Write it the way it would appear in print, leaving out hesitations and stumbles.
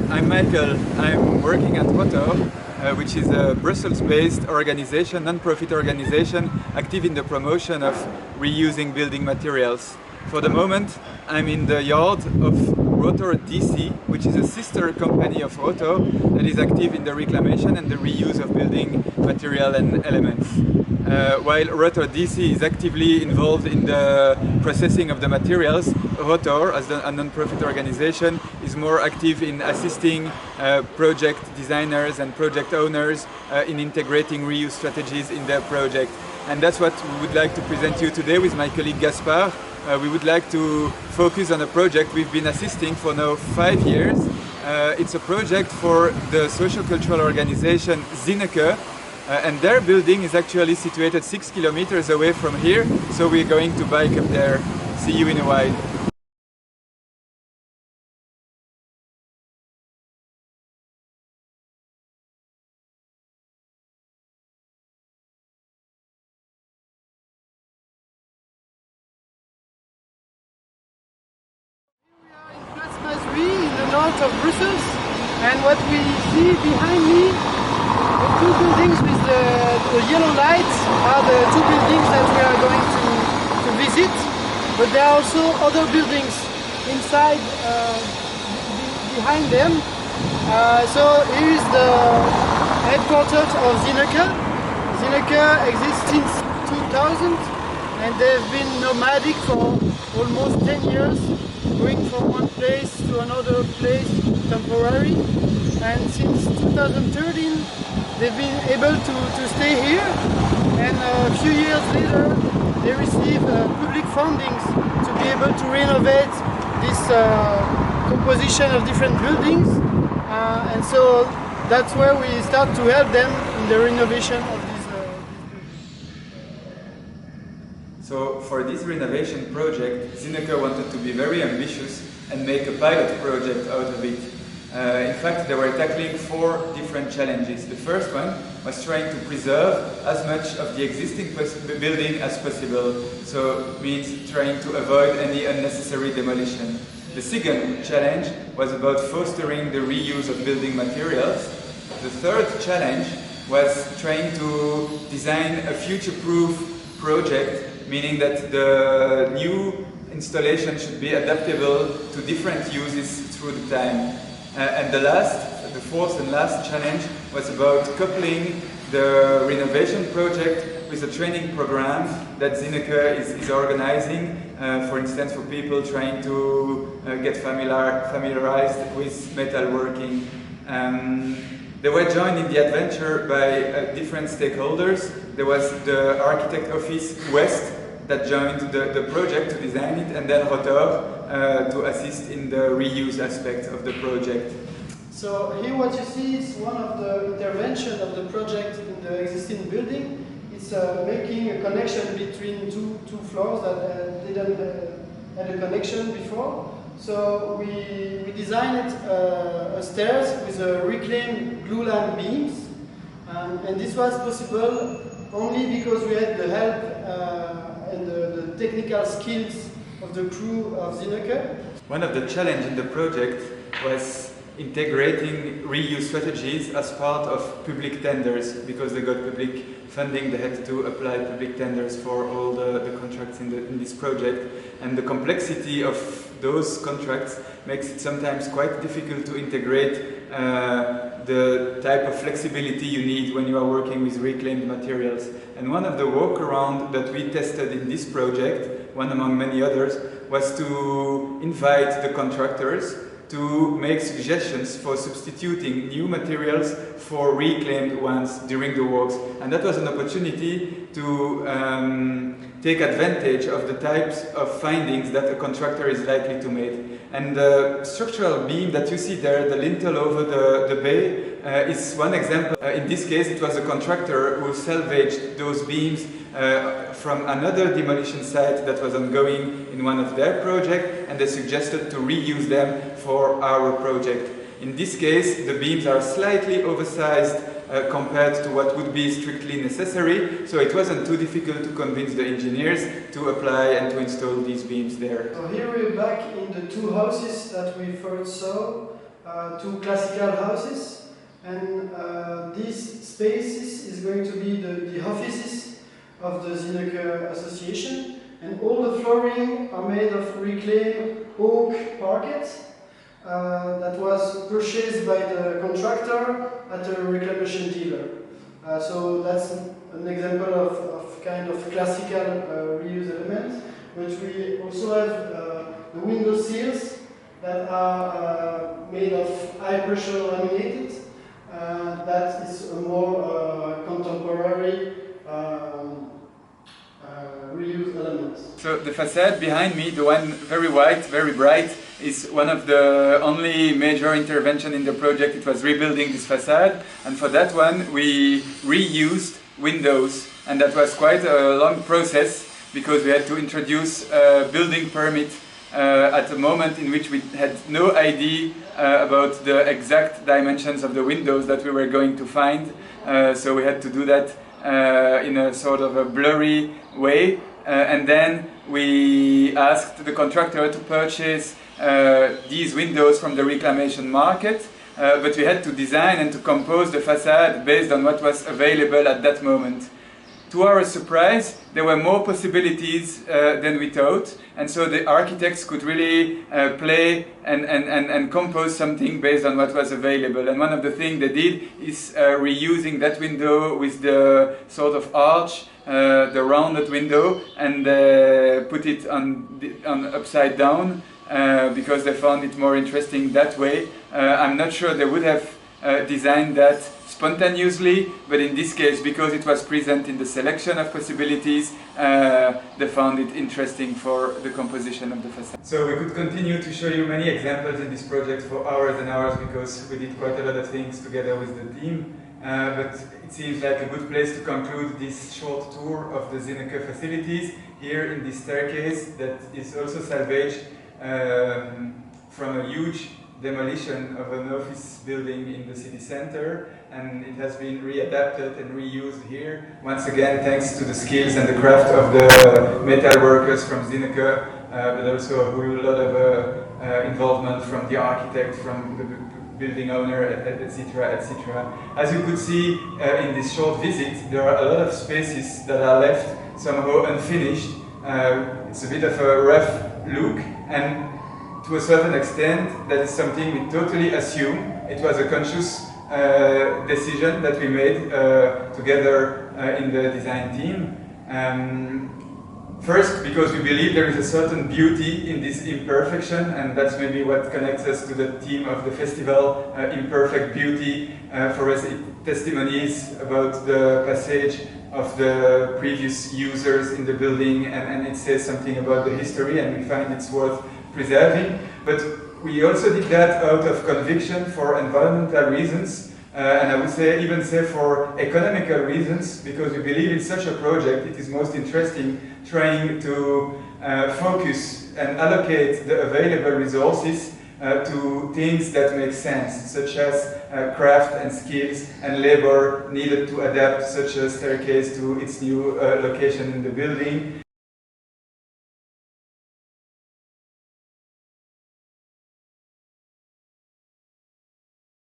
I'm Michaël. I'm working at Rotor, which is a Brussels-based organization, non-profit organization, active in the promotion of reusing building materials. For the moment, I'm in the yard of Rotor DC, which is a sister company of Rotor that is active in the reclamation and the reuse of building material and elements. While Rotor DC is actively involved in the processing of the materials, Rotor, as a non-profit organization, is more active in assisting project designers and project owners in integrating reuse strategies in their project. And that's what we would like to present you today with my colleague Gaspard. We would like to focus on a project we've been assisting for now 5 years. It's a project for the social cultural organization Zinneke, and their building is actually situated 6 kilometers away from here, so we're going to bike up there. See you in a while. In the north of Brussels, and what we see behind me, the two buildings with the yellow lights are the two buildings that we are going to visit, but there are also other buildings inside behind them. So here is the headquarters of Zinneke. Zinneke exists since 2000 and they've been nomadic for almost 10 years, going from one place to another place temporary, and since 2013 they've been able to stay here, and a few years later they received public fundings to be able to renovate this composition of different buildings, and so that's where we start to help them in the renovation of these buildings. So for this renovation project, Zinneke wanted to be very ambitious and make a pilot project out of it. In fact, they were tackling 4 different challenges. The first one was trying to preserve as much of the existing building as possible, so it means trying to avoid any unnecessary demolition. The second challenge was about fostering the reuse of building materials. The third challenge was trying to design a future-proof project, meaning that the new installation should be adaptable to different uses through the time. And the fourth and last challenge was about coupling the renovation project with a training program that Zinneke is organizing, for instance for people trying to get familiarized with metalworking. They were joined in the adventure by different stakeholders. There was the architect office Ouest that joined the project to design it, and then Rotor to assist in the reuse aspect of the project. So here what you see is one of the interventions of the project in the existing building. It's making a connection between two floors that didn't have a connection before. So we designed a stairs with reclaimed glulam beams, and this was possible only because we had the help and the technical skills of the crew of Zinneke. One of the challenges in the project was integrating reuse strategies as part of public tenders. Because they got public funding, they had to apply public tenders for all the contracts in this project. And the complexity of those contracts makes it sometimes quite difficult to integrate the type of flexibility you need when you are working with reclaimed materials. And one of the workarounds that we tested in this project, one among many others, was to invite the contractors to make suggestions for substituting new materials for reclaimed ones during the works. And that was an opportunity to take advantage of the types of findings that a contractor is likely to make. And the structural beam that you see there, the lintel over the bay, is one example. In this case, it was a contractor who salvaged those beams from another demolition site that was ongoing in one of their projects, and they suggested to reuse them for our project. In this case, the beams are slightly oversized compared to what would be strictly necessary, so it wasn't too difficult to convince the engineers to apply and to install these beams there. So here we're back in the two houses that we first saw. to classical houses, and these spaces is going to be the offices of the Zinneke Association, and all the flooring are made of reclaimed oak parquet that was purchased by the contractor at a reclamation dealer. So that's an example of kind of classical reuse element, but we also have the window sills that are made of high pressure laminated. That is a more contemporary reuse element. So the facade behind me, the one very white, very bright, is one of the only major intervention in the project. It was rebuilding this facade, and for that one we reused windows, and that was quite a long process because we had to introduce a building permit at a moment in which we had no idea about the exact dimensions of the windows that we were going to find. So we had to do that in a sort of a blurry way, and then we asked the contractor to purchase these windows from the reclamation market, but we had to design and to compose the facade based on what was available at that moment. To our surprise, there were more possibilities than we thought, and so the architects could really play and compose something based on what was available. And one of the things they did is reusing that window with the sort of arch, the rounded window, and put it on upside down because they found it more interesting that way. I'm not sure they would have designed that spontaneously, but in this case, because it was present in the selection of possibilities, they found it interesting for the composition of the facade. So we could continue to show you many examples in this project for hours and hours, because we did quite a lot of things together with the team, but it seems like a good place to conclude this short tour of the Zinneke facilities here in this staircase that is also salvaged from a huge demolition of an office building in the city center, and it has been readapted and reused here. Once again, thanks to the skills and the craft of the metal workers from Zinneke, but also a whole lot of involvement from the architect, from the building owner, etc., etc. As you could see in this short visit, there are a lot of spaces that are left somehow unfinished. It's a bit of a rough look, and to a certain extent, that is something we totally assume. It was a conscious decision that we made together in the design team. First, because we believe there is a certain beauty in this imperfection, and that's maybe what connects us to the theme of the festival, imperfect beauty. For us, it testimonies about the passage of the previous users in the building, and it says something about the history, and we find it's worth preserving. But we also did that out of conviction for environmental reasons, and I would say even for economical reasons, because we believe in such a project it is most interesting trying to focus and allocate the available resources to things that make sense, such as craft and skills and labor needed to adapt such a staircase to its new location in the building.